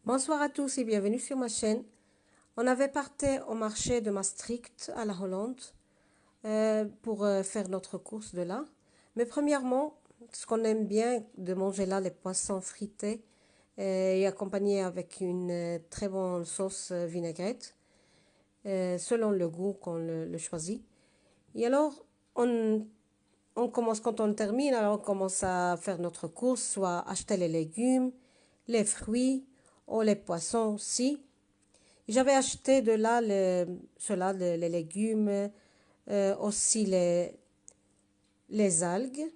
Bonsoir à tous et bienvenue sur ma chaîne. On avait parté au marché de Maastricht à la Hollande pour faire notre course de là. Mais premièrement, ce qu'on aime bien de manger là, les poissons frités et accompagnés avec une très bonne sauce vinaigrette, selon le goût qu'on le choisit. Et alors, on commence, quand on termine, alors on commence à faire notre course, soit acheter les légumes, les fruits ou les poissons aussi. J'avais acheté de là les légumes, aussi les algues.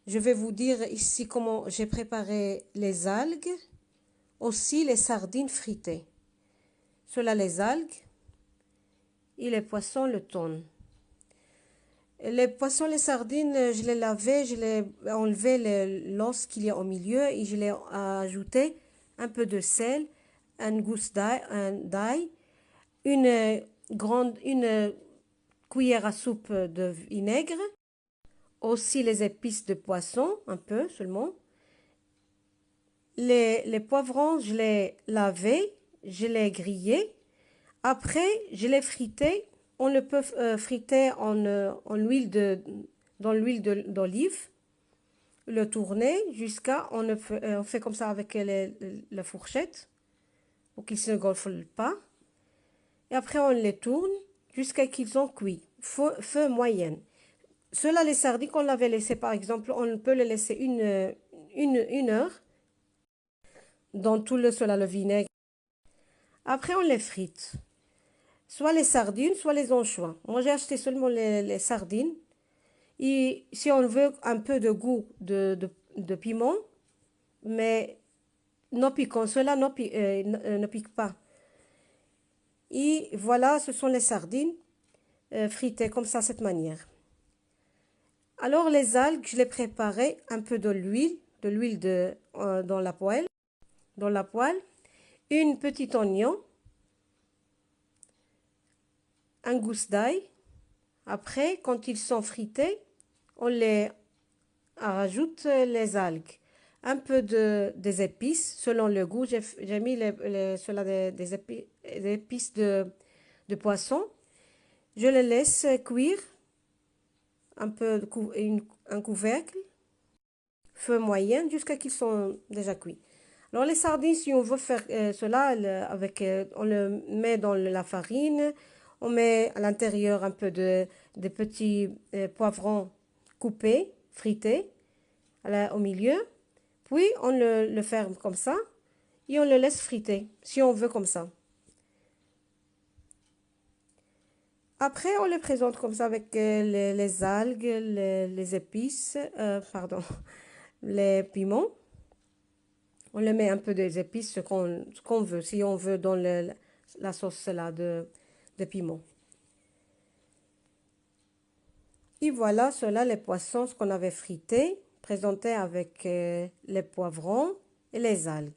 Je vais vous dire ici comment j'ai préparé les algues, aussi les sardines fritées. Cela les algues et les poissons, le thon. Les poissons, les sardines, je les lavais, je les enlevé l'os qu'il y a au milieu et je les ajouté un peu de sel, une gousse d'ail, une cuillère à soupe de vinaigre, aussi les épices de poisson, un peu seulement. Les poivrons, je les lavais, je les grillais. Après, je les fritais. On le peut friter dans l'huile d'olive, le tourner jusqu'à, on fait comme ça avec la fourchette pour qu'ils ne se gonflent pas. Et après, on les tourne jusqu'à qu'ils ont cuit, feu moyen. Ceux-là, les sardines qu'on l'avait laissé, par exemple, on peut les laisser une heure dans tout le vinaigre. Après, on les frite. Soit les sardines, soit les anchois. Moi, j'ai acheté seulement les sardines. Et si on veut un peu de goût de piment, mais non piquant, ceux-là ne piquent pas. Et voilà, ce sont les sardines fritées comme ça, cette manière. Alors, les algues, je les préparais un peu de l'huile dans la poêle, une petite oignon, un gousse d'ail. Après, quand ils sont frités, on les rajoute les algues. Un peu des épices, selon le goût. J'ai mis des épices de poisson. Je les laisse cuire un peu un couvercle, feu moyen, jusqu'à qu'ils sont déjà cuits. Alors les sardines, si on veut faire cela, on le met dans la farine, on met à l'intérieur un peu de petits poivrons coupés, frités, au milieu. Puis on le ferme comme ça et on le laisse friter, si on veut comme ça. Après, on le présente comme ça avec les algues, les épices, pardon, les piments. On le met un peu des épices, ce qu'on veut, si on veut dans la sauce là de piment. Et voilà, cela les poissons, ce qu'on avait frité, présenté avec les poivrons et les algues.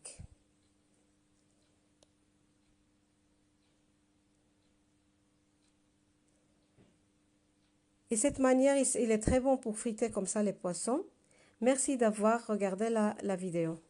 Et cette manière, il est très bon pour friter comme ça les poissons. Merci d'avoir regardé la vidéo.